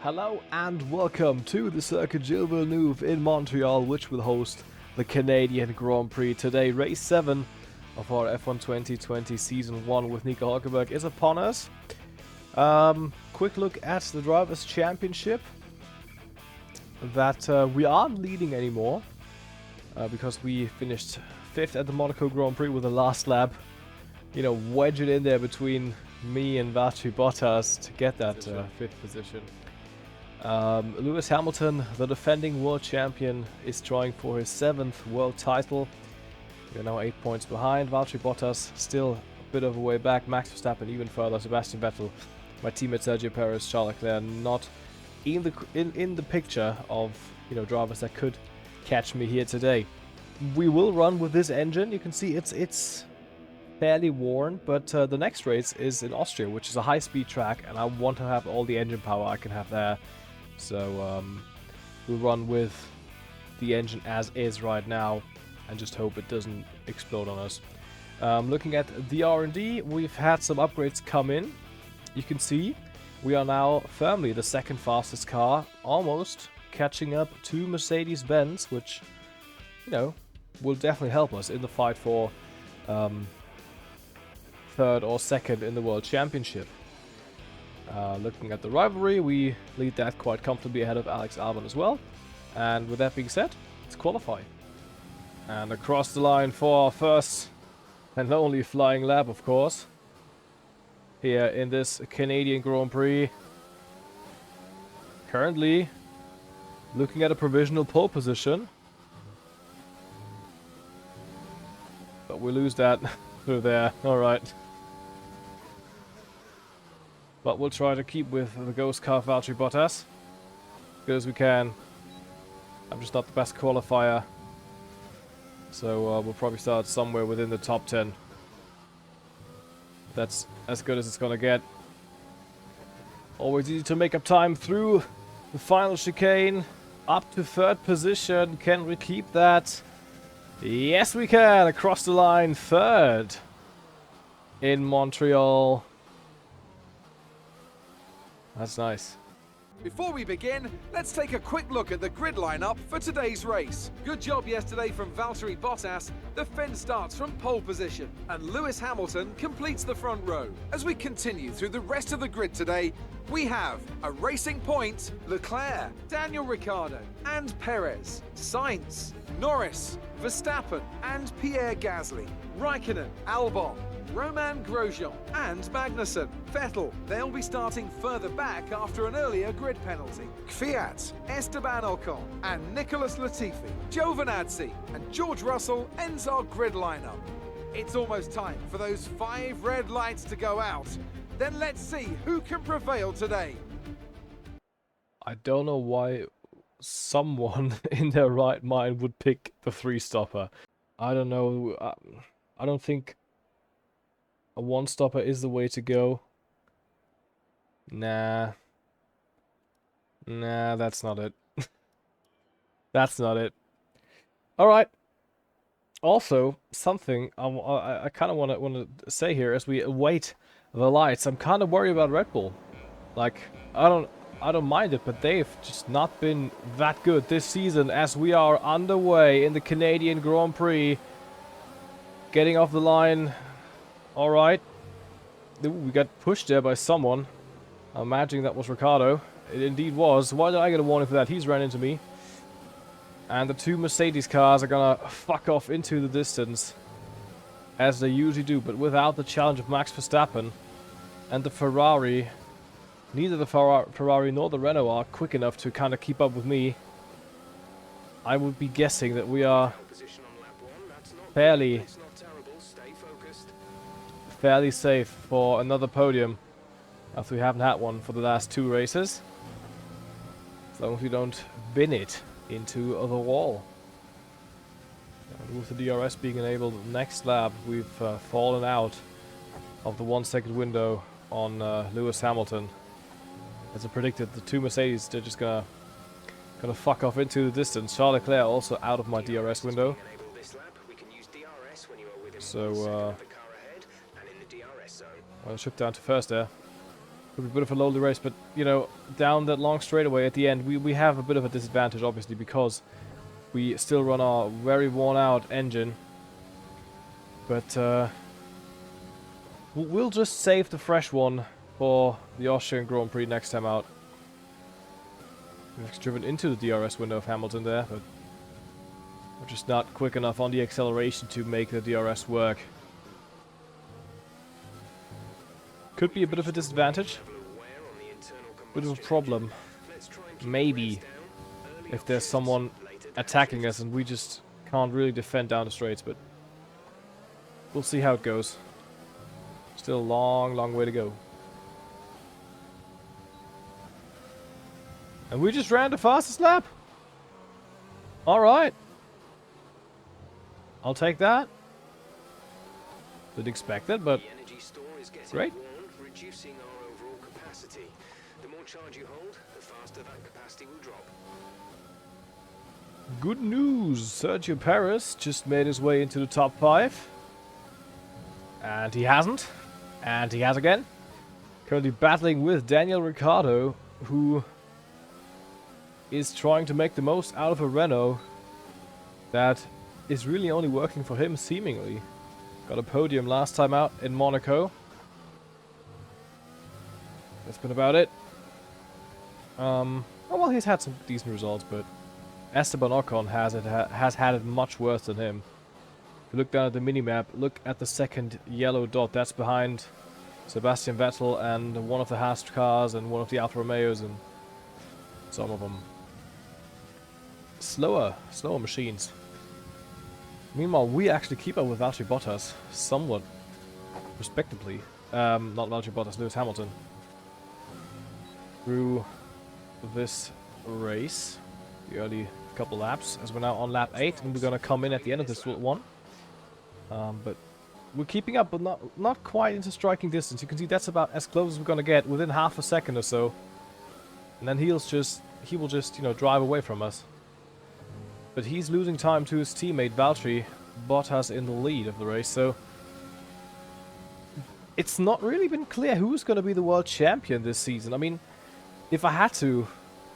Hello and welcome to the Circuit Gilles Villeneuve in Montreal, which will host the Canadian Grand Prix. Today, race 7 of our F1 2020 Season 1 with Nico Hülkenberg is upon us. Quick look at the Drivers' Championship. That we aren't leading anymore because we finished 5th at the Monaco Grand Prix with the last lap. You know, wedge it in there between me and Valtteri Bottas to get that 5th position. Lewis Hamilton, the defending world champion, is trying for his 7th world title. We're now 8 points behind. Valtteri Bottas still a bit of a way back. Max Verstappen even further. Sebastian Vettel, my teammate Sergio Perez, Charles Leclerc, not in the picture of drivers that could catch me here today. We will run with this engine. You can see it's fairly worn, but the next race is in Austria, which is a high-speed track, and I want to have all the engine power I can have there. So we'll run with the engine as is right now and just hope it doesn't explode on us. Looking at the R&D, we've had some upgrades come in. You can see we are now firmly the second fastest car, almost catching up to Mercedes-Benz, which, will definitely help us in the fight for third or second in the World Championship. Looking at the rivalry, we lead that quite comfortably ahead of Alex Albon as well. And with that being said, let's qualify. And across the line for our first and only flying lap, of course, here in this Canadian Grand Prix. Currently looking at a provisional pole position, but we lose that through there. Alright. But we'll try to keep with the ghost car Valtteri Bottas as good as we can. I'm just not the best qualifier, so we'll probably start somewhere within the top 10. That's as good as it's gonna get. Always easy to make up time through the final chicane. Up to 3rd position. Can we keep that? Yes, we can. Across the line, 3rd in Montreal. That's nice. Before we begin, let's take a quick look at the grid lineup for today's race. Good job yesterday from Valtteri Bottas. The Finn starts from pole position, and Lewis Hamilton completes the front row. As we continue through the rest of the grid today, we have a Racing Point, Leclerc, Daniel Ricciardo, and Perez, Sainz, Norris, Verstappen, and Pierre Gasly, Raikkonen, Albon, Romain Grosjean and Magnussen. Vettel, they'll be starting further back after an earlier grid penalty. Kvyat, Esteban Ocon and Nicholas Latifi, Giovinazzi and George Russell ends our grid lineup. It's almost time for those 5 red lights to go out. Then let's see who can prevail today. I don't know why someone in their right mind would pick the 3-stopper. I don't know. I don't think a 1-stopper is the way to go. Nah, that's not it. That's not it. Alright. Also, something I kind of want to say here as we await the lights. I'm kind of worried about Red Bull. Like, I don't mind it, but they've just not been that good this season as we are underway in the Canadian Grand Prix. Getting off the line. Alright. We got pushed there by someone. I'm imagining that was Ricciardo. It indeed was. Why did I get a warning for that? He's ran into me. And the 2 Mercedes cars are gonna fuck off into the distance, as they usually do, but without the challenge of Max Verstappen and the Ferrari. Neither the Ferrari nor the Renault are quick enough to kind of keep up with me. I would be guessing that we are fairly safe for another podium, after we haven't had one for the last 2 races. As long as we don't bin it into the wall. And with the DRS being enabled next lap, we've fallen out of the 1-second window on Lewis Hamilton. As I predicted, the 2 Mercedes, they're just gonna fuck off into the distance. Charles Leclerc also out of my DRS window. So, I'll shift down to first there. Could be a bit of a lonely race, but, you know, down that long straightaway at the end, we have a bit of a disadvantage, obviously, because we still run our very worn-out engine. But, we'll just save the fresh one for the Austrian Grand Prix next time out. We've driven into the DRS window of Hamilton there, but we're just not quick enough on the acceleration to make the DRS work. Could be a bit of a disadvantage. Bit of a problem. Maybe if there's someone attacking us and we just can't really defend down the straights, but we'll see how it goes. Still a long, long way to go. And we just ran the fastest lap. Alright. I'll take that. Didn't expect it, but great. Reducing our overall capacity. The more charge you hold, the faster that capacity will drop. Good news. Sergio Perez just made his way into the top 5. And he hasn't. And he has again. Currently battling with Daniel Ricciardo, who is trying to make the most out of a Renault that is really only working for him, seemingly. Got a podium last time out in Monaco. That's been about it. Oh, well, he's had some decent results, but Esteban Ocon has had it much worse than him. If you look down at the minimap, look at the second yellow dot. That's behind Sebastian Vettel and one of the Haas cars and one of the Alfa Romeos and some of them. Slower machines. Meanwhile, we actually keep up with Valtteri Bottas somewhat respectably. Not Valtteri Bottas, Lewis Hamilton. Through this race, the early couple laps, as we're now on lap 8, and we're going to come in at the end of this one. But we're keeping up, but not quite into striking distance. You can see that's about as close as we're going to get within half a second or so. And then he will just, you know, drive away from us. But he's losing time to his teammate Valtteri Bottas in the lead of the race, so it's not really been clear who's going to be the world champion this season. I mean, if I had to,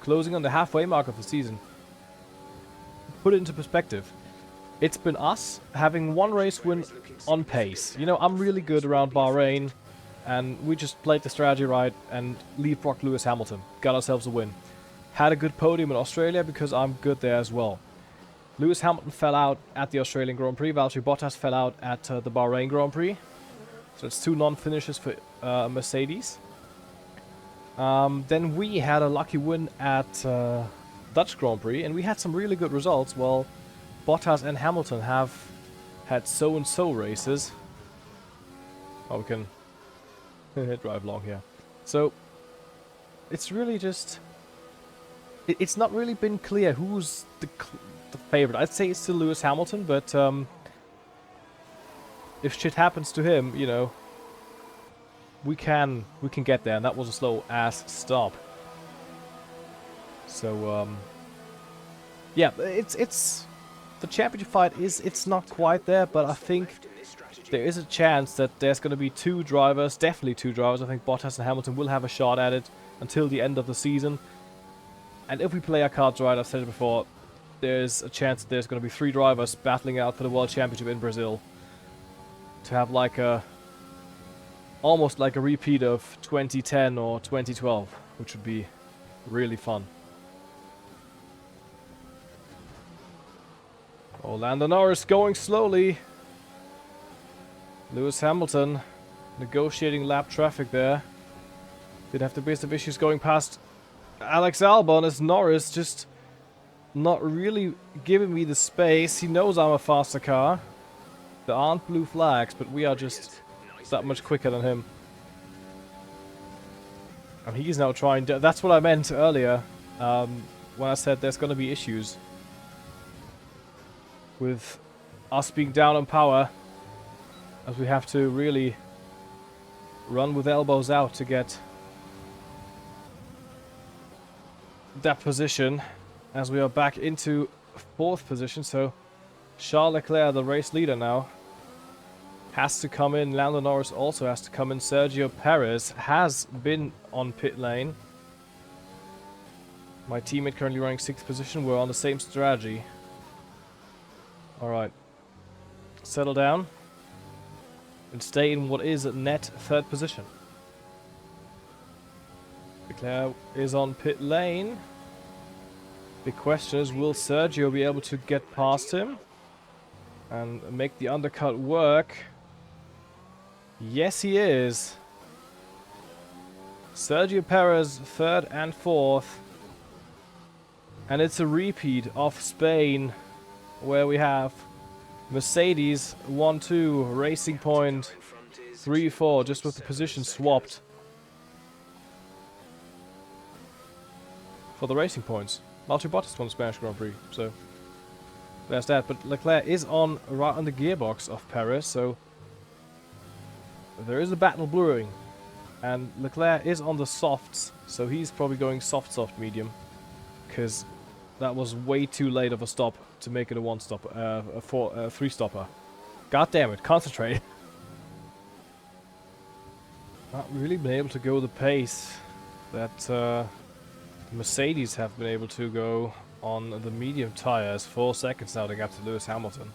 closing on the halfway mark of the season, put it into perspective, it's been us having one race win on pace. You know, I'm really good around Bahrain, and we just played the strategy right and leapfrogged Lewis Hamilton. Got ourselves a win. Had a good podium in Australia because I'm good there as well. Lewis Hamilton fell out at the Australian Grand Prix. Valtteri Bottas fell out at the Bahrain Grand Prix. So it's 2 non-finishes for Mercedes. Then we had a lucky win at Dutch Grand Prix, and we had some really good results, while Bottas and Hamilton have had so-and-so races. Oh, we can drive long here. So, it's really just... It's not really been clear who's the favorite. I'd say it's still Lewis Hamilton, but if shit happens to him, you know, we can get there, and that was a slow-ass stop. So, yeah, it's the championship fight it's not quite there, but I think there is a chance that there's going to be 2 drivers, definitely 2 drivers. I think Bottas and Hamilton will have a shot at it until the end of the season. And if we play our cards right, I've said it before, there's a chance that there's going to be 3 drivers battling out for the World Championship in Brazil. To have like a... almost like a repeat of 2010 or 2012, which would be really fun. Oh, Lando Norris going slowly. Lewis Hamilton negotiating lap traffic there. Did have the best of issues going past Alex Albon, as Norris just not really giving me the space. He knows I'm a faster car. There aren't blue flags, but we are just that much quicker than him. And he's now trying to... That's what I meant earlier, when I said there's going to be issues with us being down on power, as we have to really run with elbows out to get that position, as we are back into 4th position. So Charles Leclerc, the race leader now, has to come in. Lando Norris also has to come in. Sergio Perez has been on pit lane. My teammate currently running 6th position. We're on the same strategy. Alright. Settle down. And stay in what is net 3rd position. Leclerc is on pit lane. The question is, will Sergio be able to get past him and make the undercut work? Yes, he is. Sergio Perez 3rd and 4th. And it's a repeat of Spain, where we have Mercedes 1-2, Racing Point 3-4, just with the position swapped for the Racing Points. Valtteri Bottas won the Spanish Grand Prix, so there's that. But Leclerc is right on the gearbox of Perez, so there is a battle brewing. And Leclerc is on the softs, so he's probably going soft, medium, because that was way too late of a stop to make it a 3-stopper. God damn it, concentrate. Not really been able to go the pace that Mercedes have been able to go on the medium tires. 4 seconds now to gap to Lewis Hamilton.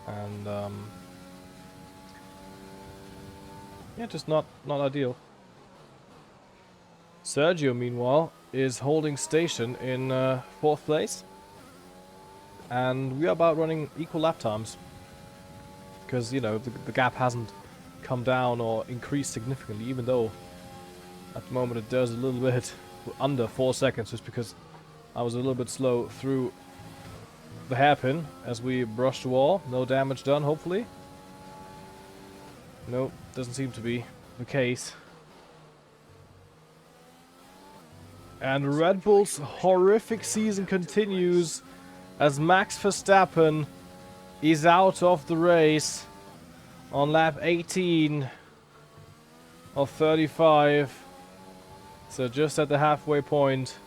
And yeah, just not ideal. Sergio, meanwhile, is holding station in 4th place. And we are about running equal lap times. Because, you know, the gap hasn't come down or increased significantly, even though at the moment it does a little bit under 4 seconds, just because I was a little bit slow through the hairpin as we brushed the wall. No damage done, hopefully. No, doesn't seem to be the case. And Red Bull's horrific season continues as Max Verstappen is out of the race on lap 18 of 35. So just at the halfway point,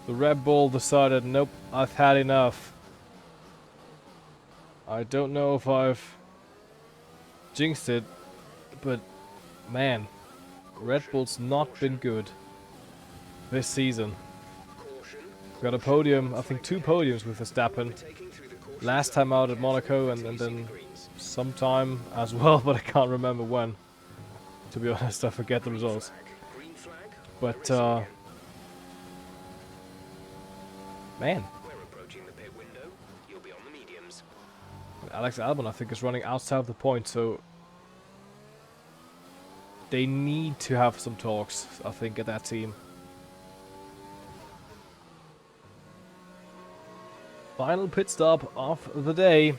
the Red Bull decided, nope, I've had enough. I don't know if I've jinxed it, but man, Red Bull's not been good this season. Got a podium, I think 2 podiums with Verstappen. Last time out at Monaco and then sometime as well, but I can't remember when. To be honest, I forget the results. But man, Alex Albon I think is running outside of the point, so they need to have some talks, I think, at that team. Final pit stop of the day.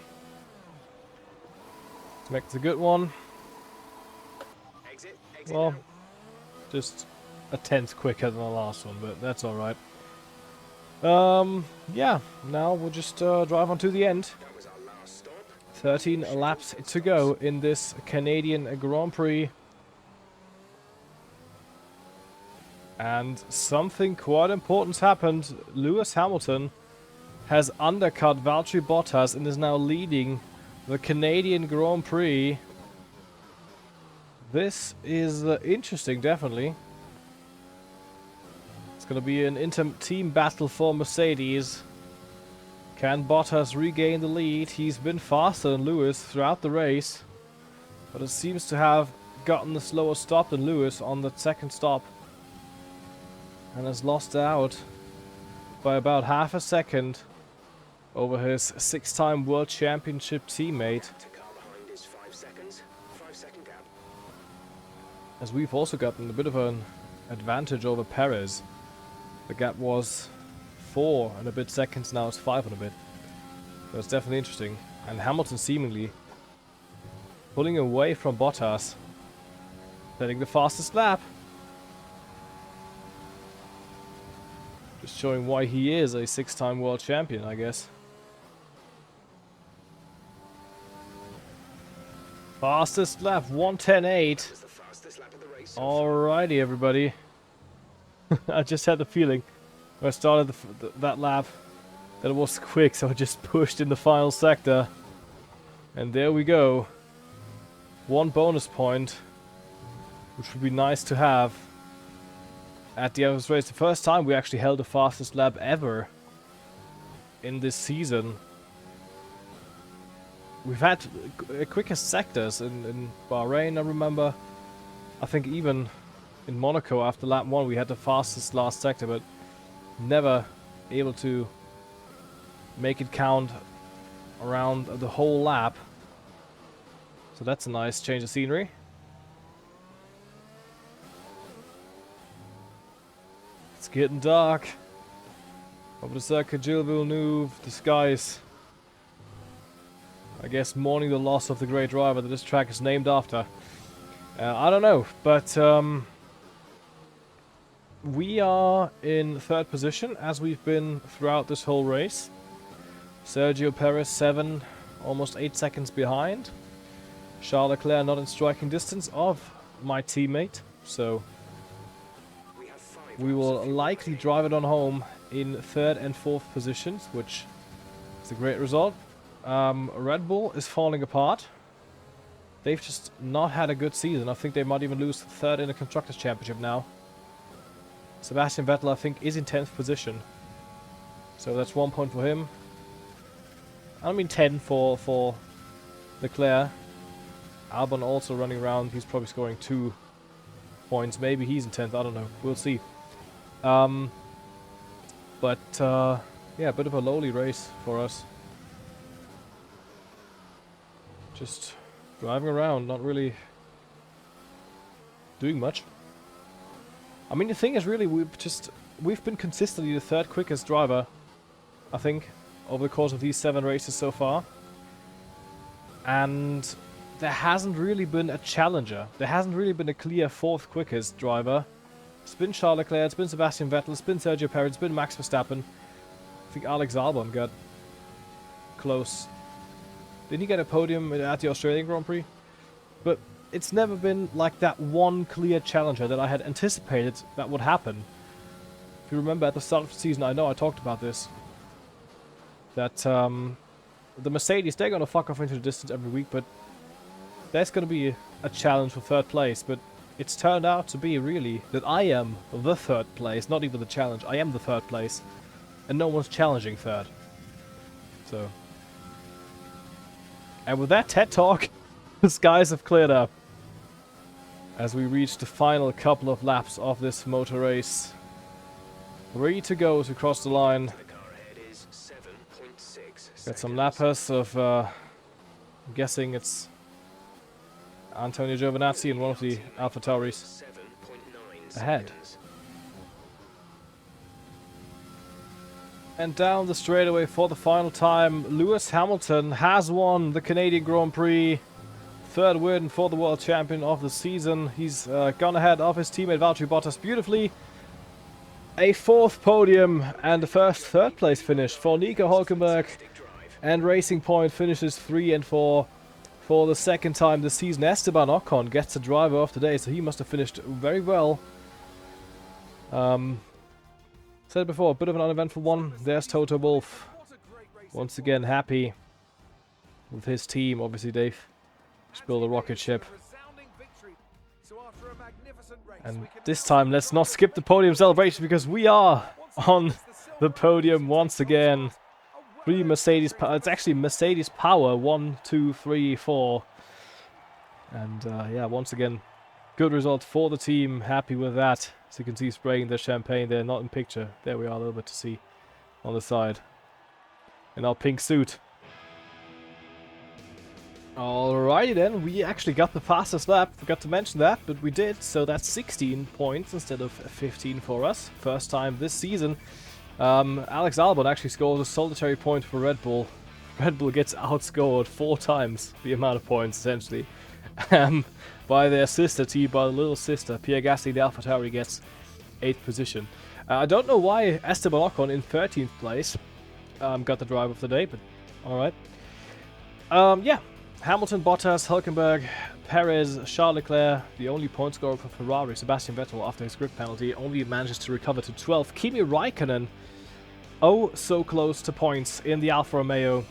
Let's make it a good one. Well, just a tenth quicker than the last one, but that's alright. Yeah, now we'll just drive on to the end. 13 laps to go in this Canadian Grand Prix. And something quite important's happened. Lewis Hamilton has undercut Valtteri Bottas and is now leading the Canadian Grand Prix. This is interesting, definitely. It's going to be an team battle for Mercedes. Can Bottas regain the lead? He's been faster than Lewis throughout the race, but it seems to have gotten the slower stop than Lewis on the second stop, and has lost out by about half a second over his 6-time World Championship teammate. As we've also gotten a bit of an advantage over Perez. The gap was 4 and a bit seconds, now it's 5 and a bit. So it's definitely interesting. And Hamilton seemingly pulling away from Bottas, setting the fastest lap. Just showing why he is a 6-time world champion, I guess. Fastest lap, 1:10.8. Alrighty, everybody. I just had the feeling when I started that lap that it was quick, so I just pushed in the final sector. And there we go. one bonus point, which would be nice to have at the end of this race. The first time we actually held the fastest lap ever in this season. We've had quickest sectors in Bahrain, I remember. I think even in Monaco after lap 1 we had the fastest last sector, but never able to make it count around the whole lap. So that's a nice change of scenery. It's getting dark. Over the Circuit Gilles Villeneuve, the skies, I guess, mourning the loss of the great driver that this track is named after. I don't know, but we are in 3rd position, as we've been throughout this whole race. Sergio Perez 7, almost 8 seconds behind. Charles Leclerc not in striking distance of my teammate, so we will likely drive it on home in 3rd and 4th positions, which is a great result. Red Bull is falling apart. They've just not had a good season. I think they might even lose 3rd in the Constructors' Championship now. Sebastian Vettel, I think, is in 10th position. So that's 1 point for him. I mean 10 for Leclerc. Albon also running around. He's probably scoring 2 points. Maybe he's in 10th. I don't know. We'll see. Yeah, a bit of a lowly race for us. Just driving around, not really doing much. I mean, the thing is, really, we've been consistently the 3rd quickest driver, I think, over the course of these 7 races so far. And there hasn't really been a challenger. There hasn't really been a clear 4th quickest driver. It's been Charles Leclerc, it's been Sebastian Vettel, it's been Sergio Perez, it's been Max Verstappen. I think Alex Albon got close. Didn't he get a podium at the Australian Grand Prix? But it's never been like that one clear challenger that I had anticipated that would happen. If you remember at the start of the season, I know I talked about this, that the Mercedes, they're going to fuck off into the distance every week, but there's going to be a challenge for 3rd place. But it's turned out to be really that I am the 3rd place, not even the challenge. I am the 3rd place, and no one's challenging 3rd. So, and with that TED Talk, the skies have cleared up as we reach the final couple of laps of this motor race. Ready to go to cross the line. Got some lappers of, I'm guessing it's Antonio Giovinazzi and one of the AlphaTauris ahead. And down the straightaway for the final time, Lewis Hamilton has won the Canadian Grand Prix. 3rd win for the world champion of the season. He's gone ahead of his teammate Valtteri Bottas beautifully. A 4th podium and the first 3rd place finish for Nico Hülkenberg. And Racing Point finishes 3 and 4 for the 2nd time this season. Esteban Ocon gets the driver of the day, so he must have finished very well. Said before, a bit of an uneventful one. There's Toto Wolff. Once again happy with his team. Obviously they've just built a rocket ship. And this time let's not skip the podium celebration, because we are on the podium once again. 3 Mercedes power. It's actually Mercedes power. 1, 2, 3, 4. And yeah, once again, good result for the team. Happy with that. As you can see, spraying the champagne there, not in picture. There we are, a little bit to see on the side. In our pink suit. Alrighty then, we actually got the fastest lap. Forgot to mention that, but we did. So that's 16 points instead of 15 for us. First time this season. Alex Albon actually scores a solitary point for Red Bull. Red Bull gets outscored 4 times the amount of points, essentially. By their sister team, by the little sister. Pierre Gasly, the AlphaTauri, gets 8th position. I don't know why Esteban Ocon in 13th place got the driver of the day, but alright. Yeah, Hamilton, Bottas, Hülkenberg, Perez, Charles Leclerc, the only point scorer for Ferrari, Sebastian Vettel, after his grip penalty, only manages to recover to 12th. Kimi Raikkonen, oh so close to points in the Alfa Romeo.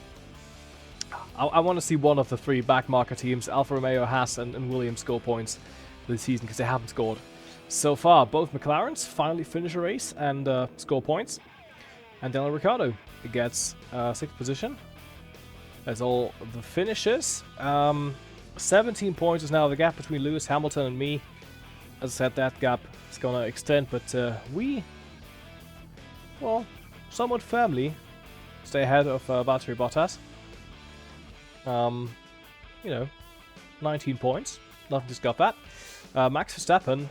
I want to see one of the 3 backmarker teams, Alfa Romeo, Haas, and Williams, score points this season because they haven't scored. So far, both McLarens finally finish a race and score points. And Daniel Ricciardo gets 6th position. That's all the finishes. 17 points is now the gap between Lewis Hamilton and me. As I said, that gap is going to extend, but we, well, somewhat firmly stay ahead of Valtteri Bottas. 19 points. Nothing to scoff at. Max Verstappen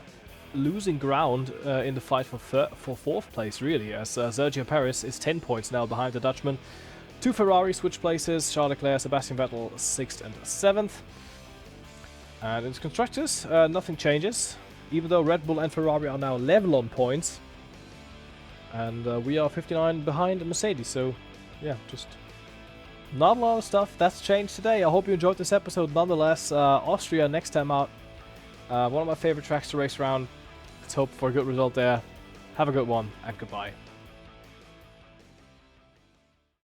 losing ground in the fight for 4th place, really, as Sergio Perez is 10 points now behind the Dutchman. 2 Ferrari switch places, Charles Leclerc, Sebastian Vettel 6th and 7th. And in constructors, nothing changes, even though Red Bull and Ferrari are now level on points. And we are 59 behind Mercedes, so yeah, just not a lot of stuff that's changed today. I hope you enjoyed this episode nonetheless. Austria next time out. One of my favorite tracks to race around. Let's hope for a good result there. Have a good one, and goodbye.